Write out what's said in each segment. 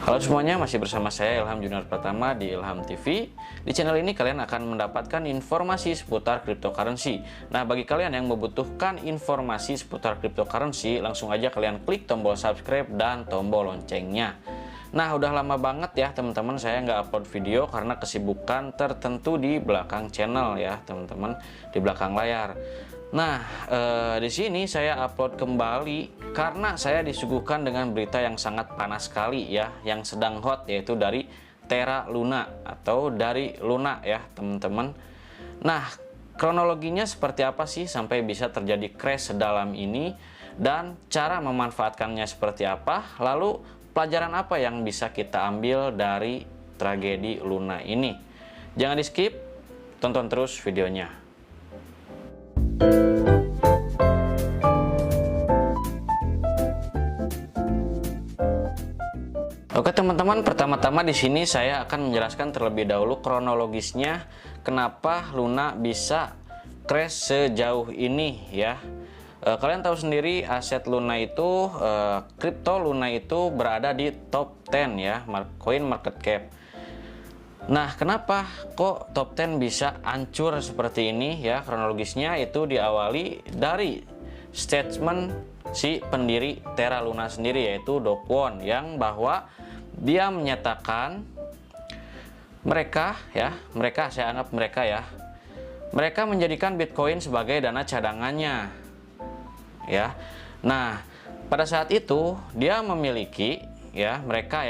Halo semuanya, masih bersama saya Ilham Junior Pratama di Ilham TV. Di channel ini kalian akan mendapatkan informasi seputar cryptocurrency. Nah, bagi kalian yang membutuhkan informasi seputar cryptocurrency, langsung aja kalian klik tombol subscribe dan tombol loncengnya. Nah, udah lama banget ya teman-teman saya nggak upload video karena kesibukan tertentu di belakang channel ya teman-teman, di belakang layar. Nah, di sini saya upload kembali karena saya disuguhkan dengan berita yang sangat panas sekali ya, yang sedang hot, yaitu dari Terra Luna atau dari Luna ya teman-teman. Nah, kronologinya seperti apa sih sampai bisa terjadi crash sedalam ini, dan cara memanfaatkannya seperti apa, lalu pelajaran apa yang bisa kita ambil dari tragedi Luna ini. Jangan di skip, tonton terus videonya. Oke teman-teman, pertama-tama di sini saya akan menjelaskan terlebih dahulu kronologisnya kenapa Luna bisa crash sejauh ini ya. Kalian tahu sendiri aset Luna itu, kripto Luna itu berada di top 10 ya, coin market cap. Nah, kenapa kok top 10 bisa hancur seperti ini ya? Kronologisnya itu diawali dari statement si pendiri Terra Luna sendiri, yaitu Do Kwon, yang bahwa dia menyatakan mereka saya anggap mereka menjadikan Bitcoin sebagai dana cadangannya ya. Nah, pada saat itu dia memiliki mereka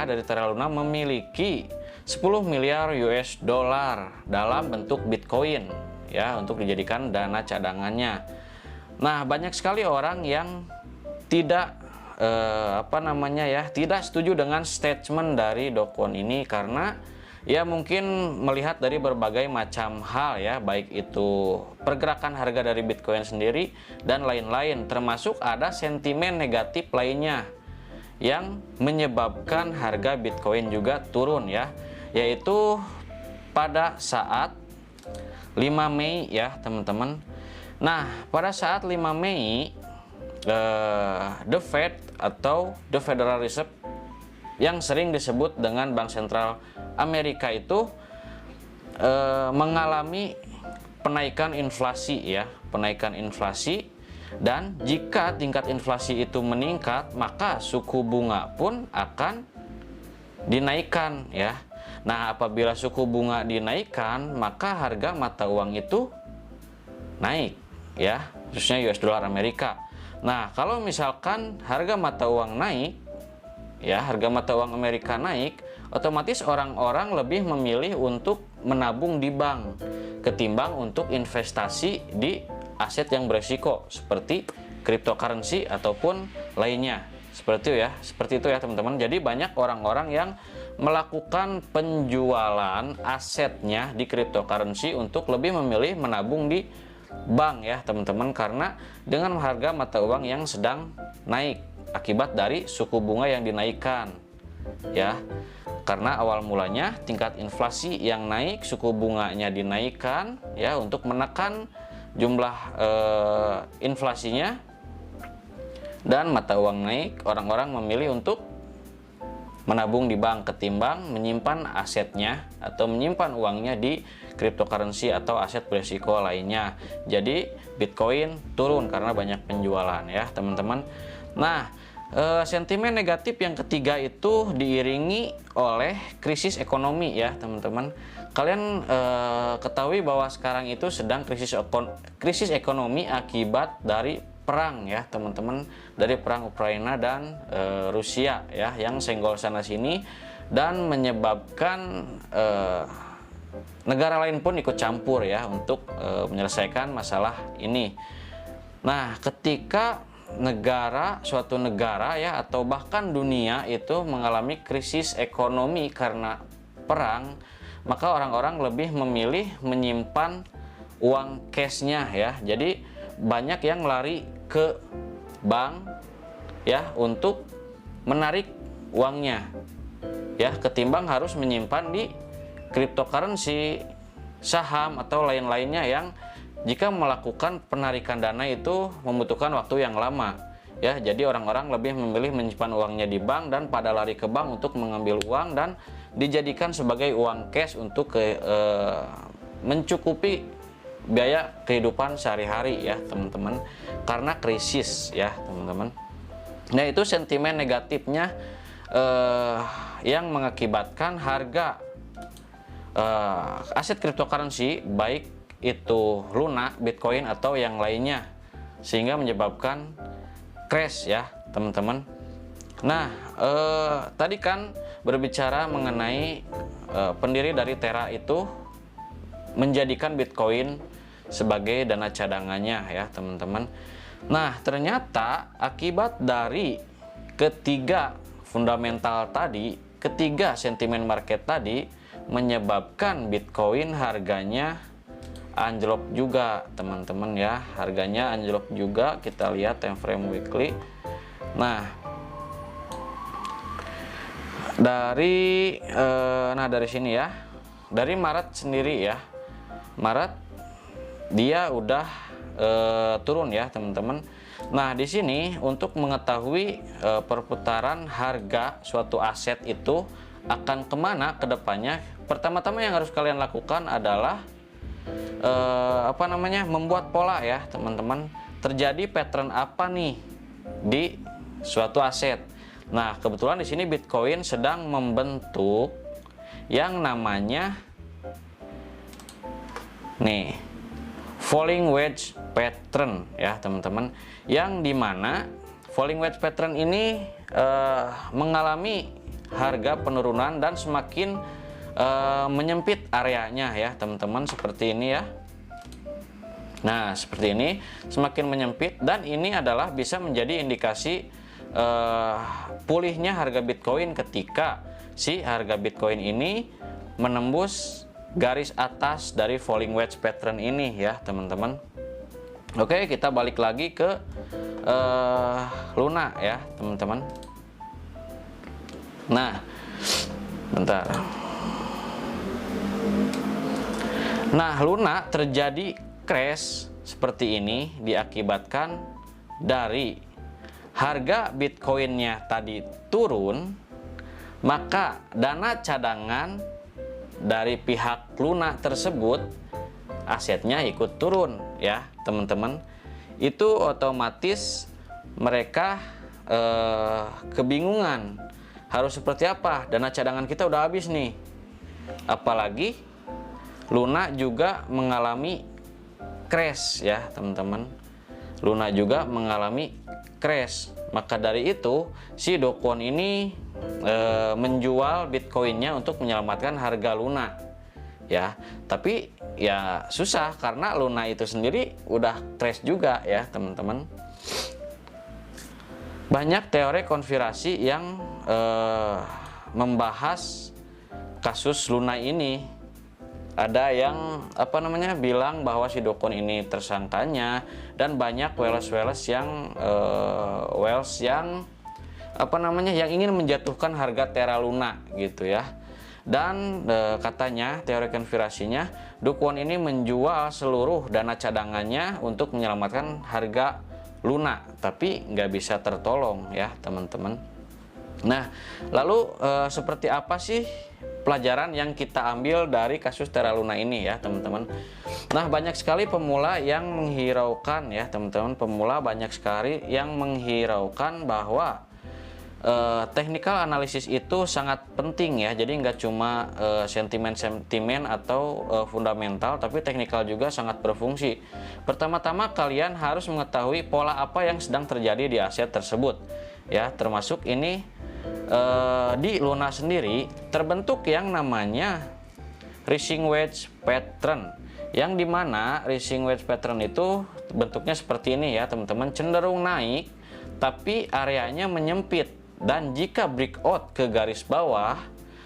dari Terra Luna memiliki 10 miliar US dollar dalam bentuk Bitcoin ya, untuk dijadikan dana cadangannya. Nah, banyak sekali orang yang tidak tidak setuju dengan statement dari Do Kwon ini, karena ya mungkin melihat dari berbagai macam hal ya, baik itu pergerakan harga dari Bitcoin sendiri dan lain-lain, termasuk ada sentimen negatif lainnya yang menyebabkan harga Bitcoin juga turun ya, yaitu pada saat 5 Mei ya teman-teman. Nah, pada saat 5 Mei The Fed atau The Federal Reserve yang sering disebut dengan Bank Sentral Amerika itu mengalami penaikan inflasi ya, dan jika tingkat inflasi itu meningkat, maka suku bunga pun akan dinaikkan ya. Nah, apabila suku bunga dinaikkan, maka harga mata uang itu naik ya, khususnya US dollar Amerika. Nah, kalau misalkan harga mata uang naik ya, harga mata uang Amerika naik, otomatis orang-orang lebih memilih untuk menabung di bank ketimbang untuk investasi di aset yang beresiko seperti cryptocurrency ataupun lainnya. Seperti itu ya teman-teman. Jadi banyak orang-orang yang melakukan penjualan asetnya di cryptocurrency untuk lebih memilih menabung di bank ya teman-teman, karena dengan harga mata uang yang sedang naik akibat dari suku bunga yang dinaikkan ya. Karena awal mulanya tingkat inflasi yang naik, suku bunganya dinaikkan ya, untuk menekan jumlah inflasinya, dan mata uang naik, orang-orang memilih untuk menabung di bank ketimbang menyimpan asetnya atau menyimpan uangnya di cryptocurrency atau aset berisiko lainnya. Jadi Bitcoin turun karena banyak penjualan ya teman-teman. Nah, sentimen negatif yang ketiga itu diiringi oleh krisis ekonomi ya teman-teman. Kalian ketahui bahwa sekarang itu sedang krisis ekonomi akibat dari perang ya teman-teman, dari perang Ukraina dan Rusia ya, yang senggol sana sini dan menyebabkan negara lain pun ikut campur ya untuk menyelesaikan masalah ini. Nah, ketika suatu negara ya, atau bahkan dunia itu mengalami krisis ekonomi karena perang, maka orang-orang lebih memilih menyimpan uang cashnya ya. Jadi banyak yang lari ke bank ya untuk menarik uangnya ya, ketimbang harus menyimpan di cryptocurrency, saham atau lain-lainnya yang jika melakukan penarikan dana itu membutuhkan waktu yang lama ya. Jadi orang-orang lebih memilih menyimpan uangnya di bank dan pada lari ke bank untuk mengambil uang dan dijadikan sebagai uang cash untuk mencukupi biaya kehidupan sehari-hari ya teman-teman, karena krisis ya teman-teman. Nah itu sentimen negatifnya yang mengakibatkan harga aset cryptocurrency, baik itu Luna, Bitcoin atau yang lainnya, sehingga menyebabkan crash ya teman-teman. Nah tadi kan berbicara mengenai pendiri dari Terra itu menjadikan Bitcoin sebagai dana cadangannya ya teman-teman. Nah ternyata akibat dari ketiga fundamental tadi, ketiga sentimen market tadi, menyebabkan Bitcoin harganya anjlok juga teman-teman ya. Harganya anjlok juga, kita lihat time frame weekly. Nah dari sini ya, dari Maret sendiri ya, Maret dia udah turun ya teman-teman. Nah di sini untuk mengetahui perputaran harga suatu aset itu akan kemana ke depannya, pertama-tama yang harus kalian lakukan adalah membuat pola ya teman-teman. Terjadi pattern apa nih di suatu aset. Nah kebetulan di sini Bitcoin sedang membentuk yang namanya nih falling wedge pattern ya teman-teman, yang dimana falling wedge pattern ini mengalami harga penurunan dan semakin menyempit areanya ya teman-teman, seperti ini ya. Nah seperti ini, semakin menyempit, dan ini adalah bisa menjadi indikasi pulihnya harga Bitcoin ketika si harga Bitcoin ini menembus garis atas dari falling wedge pattern ini ya teman-teman. Oke, kita balik lagi ke Luna ya teman-teman. Nah bentar. Nah Luna terjadi crash seperti ini diakibatkan dari harga Bitcoinnya tadi turun, maka dana cadangan dari pihak Luna tersebut asetnya ikut turun ya teman-teman. Itu otomatis mereka kebingungan harus seperti apa, dana cadangan kita udah habis nih, apalagi Luna juga mengalami crash ya teman-teman. Luna juga mengalami crash, maka dari itu si Do Kwon ini menjual Bitcoinnya untuk menyelamatkan harga Luna ya. Tapi ya susah karena Luna itu sendiri udah crash juga ya teman-teman. Banyak teori konspirasi yang membahas kasus Luna ini. Ada yang bilang bahwa si Do Kwon ini tersangkanya, dan banyak whales yang yang ingin menjatuhkan harga Terra Luna gitu ya. Dan katanya teori konspirasinya, Do Kwon ini menjual seluruh dana cadangannya untuk menyelamatkan harga Luna, tapi nggak bisa tertolong ya teman-teman. Nah lalu seperti apa sih pelajaran yang kita ambil dari kasus Terra Luna ini ya teman-teman? Nah banyak sekali pemula yang menghiraukan ya teman-teman, pemula banyak sekali yang menghiraukan bahwa technical analysis itu sangat penting ya. Jadi nggak cuma sentimen atau fundamental, tapi technical juga sangat berfungsi. Pertama-tama kalian harus mengetahui pola apa yang sedang terjadi di aset tersebut ya, termasuk ini di Luna sendiri terbentuk yang namanya rising wedge pattern, yang dimana rising wedge pattern itu bentuknya seperti ini ya teman-teman, cenderung naik tapi areanya menyempit, dan jika breakout ke garis bawah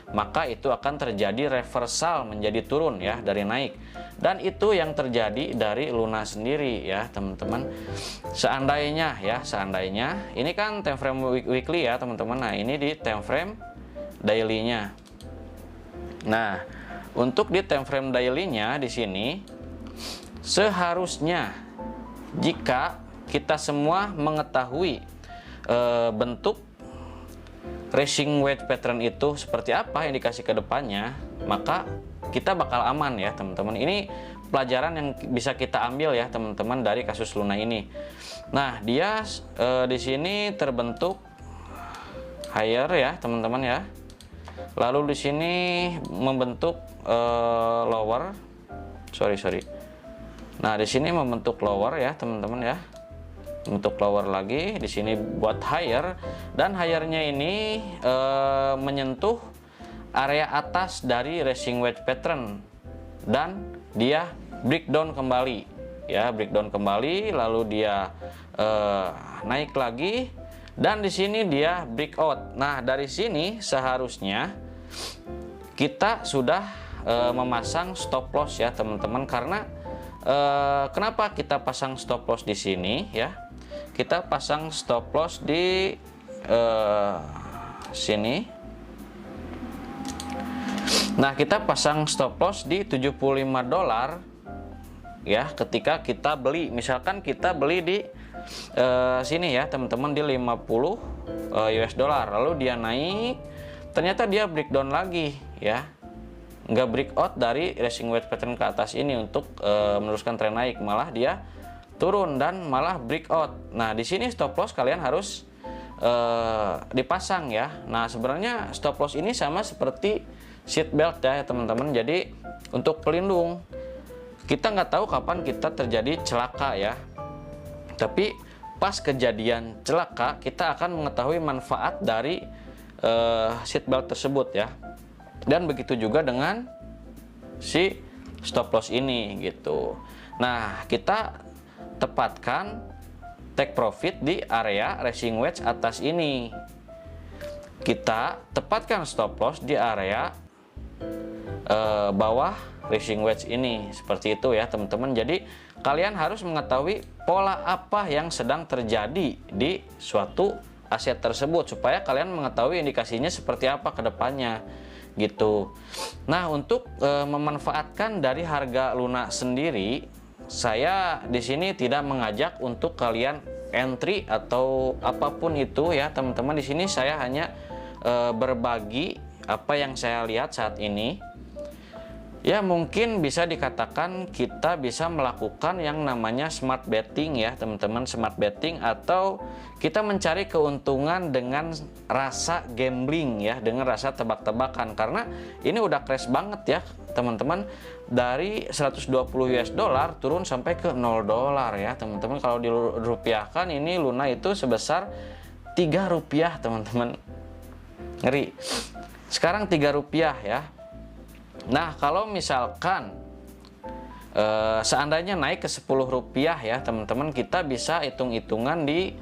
maka itu akan terjadi reversal menjadi turun ya dari naik. Dan itu yang terjadi dari Luna sendiri ya teman-teman. Seandainya ini kan time frame weekly ya teman-teman. Nah ini di time frame daily-nya. Nah untuk di time frame daily-nya di sini seharusnya jika kita semua mengetahui bentuk racing wedge pattern itu seperti apa yang dikasih ke depannya, maka kita bakal aman ya teman-teman. Ini pelajaran yang bisa kita ambil ya teman-teman dari kasus Luna ini. Nah, dia di sini terbentuk higher ya teman-teman ya. Lalu di sini membentuk lower. Sorry. Nah, di sini membentuk lower ya teman-teman ya. Untuk lower lagi, di sini buat higher, dan highernya ini menyentuh area atas dari racing wedge pattern dan dia breakdown kembali ya, breakdown kembali, lalu dia naik lagi dan di sini dia breakout. Nah, dari sini seharusnya kita sudah memasang stop loss ya teman-teman, karena kenapa kita pasang stop loss di sini ya? Kita pasang stop loss di sini. Nah, kita pasang stop loss di 75 dolar ya, ketika kita beli. Misalkan kita beli di sini ya teman-teman, di 50 US dollar, lalu dia naik, ternyata dia breakdown lagi ya, nggak breakout dari racing wedge pattern ke atas ini untuk meneruskan tren naik, malah dia turun dan malah breakout. Nah, di sini stop loss kalian harus dipasang ya. Nah, sebenarnya stop loss ini sama seperti seat belt ya teman-teman. Jadi untuk pelindung, kita nggak tahu kapan kita terjadi celaka ya. Tapi pas kejadian celaka, kita akan mengetahui manfaat dari seat belt tersebut ya. Dan begitu juga dengan si stop loss ini gitu. Nah, kita tepatkan take profit di area racing wedge atas ini. Kita tepatkan stop loss di area bawah racing wedge ini, seperti itu ya teman-teman. Jadi kalian harus mengetahui pola apa yang sedang terjadi di suatu aset tersebut supaya kalian mengetahui indikasinya seperti apa ke depannya gitu. Nah, untuk memanfaatkan dari harga Luna sendiri, saya di sini tidak mengajak untuk kalian entry atau apapun itu ya teman-teman. Di sini saya hanya berbagi apa yang saya lihat saat ini. Ya, mungkin bisa dikatakan kita bisa melakukan yang namanya smart betting ya teman-teman, smart betting, atau kita mencari keuntungan dengan rasa gambling ya, dengan rasa tebak-tebakan, karena ini udah crash banget ya teman-teman, dari 120 US dollar turun sampai ke 0 dolar ya teman-teman. Kalau dirupiahkan ini Luna itu sebesar 3 rupiah teman-teman, ngeri. Sekarang 3 rupiah ya. Nah, kalau misalkan seandainya naik ke 10 rupiah ya teman-teman, kita bisa hitung-hitungan di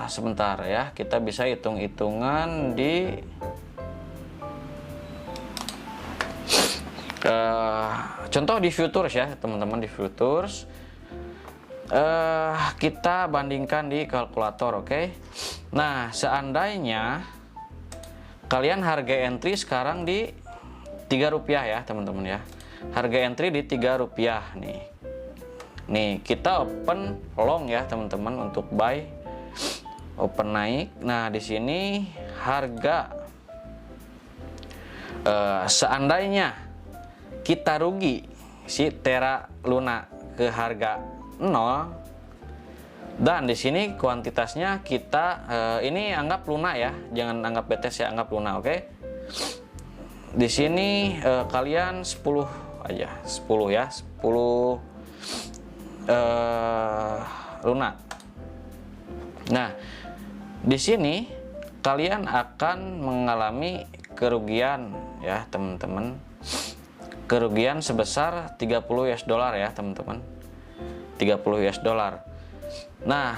sebentar ya, kita bisa hitung-hitungan di contoh di futures ya teman-teman. Di futures kita bandingkan di kalkulator, oke? Nah, seandainya kalian harga entry sekarang di 3 rupiah ya teman-teman ya, harga entry di 3 rupiah nih, kita open long ya teman-teman untuk buy, open naik. Nah, di sini harga seandainya kita rugi si Terra Luna ke harga 0, dan di sini kuantitasnya kita ini anggap Luna ya, jangan anggap BTS ya, anggap Luna, oke? Di sini kalian 10 aja, 10 ya, 10 Luna. Nah, di sini kalian akan mengalami kerugian ya teman-teman, kerugian sebesar 30 US dollar ya teman-teman, 30 US dollar. Nah,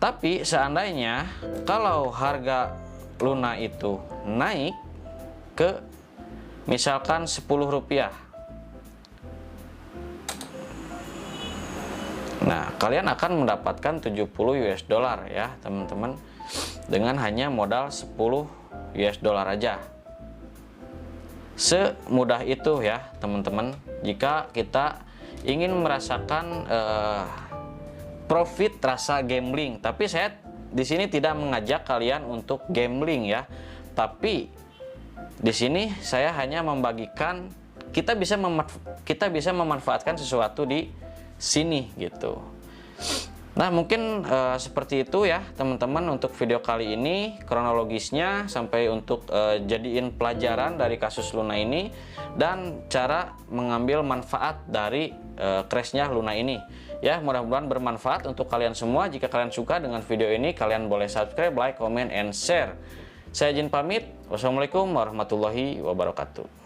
tapi seandainya kalau harga Luna itu naik ke misalkan 10 rupiah, nah kalian akan mendapatkan 70 US dollar ya teman-teman, dengan hanya modal 10 US dollar aja. Semudah itu ya teman-teman, jika kita ingin merasakan profit rasa gambling. Tapi saya di sini tidak mengajak kalian untuk gambling ya. Tapi di sini saya hanya membagikan kita bisa memanfaatkan sesuatu di sini gitu. Nah, mungkin seperti itu ya teman-teman untuk video kali ini, kronologisnya sampai untuk jadiin pelajaran dari kasus Luna ini dan cara mengambil manfaat dari crashnya Luna ini. Ya, mudah-mudahan bermanfaat untuk kalian semua. Jika kalian suka dengan video ini, kalian boleh subscribe, like, comment, and share. Saya izin pamit. Wassalamualaikum warahmatullahi wabarakatuh.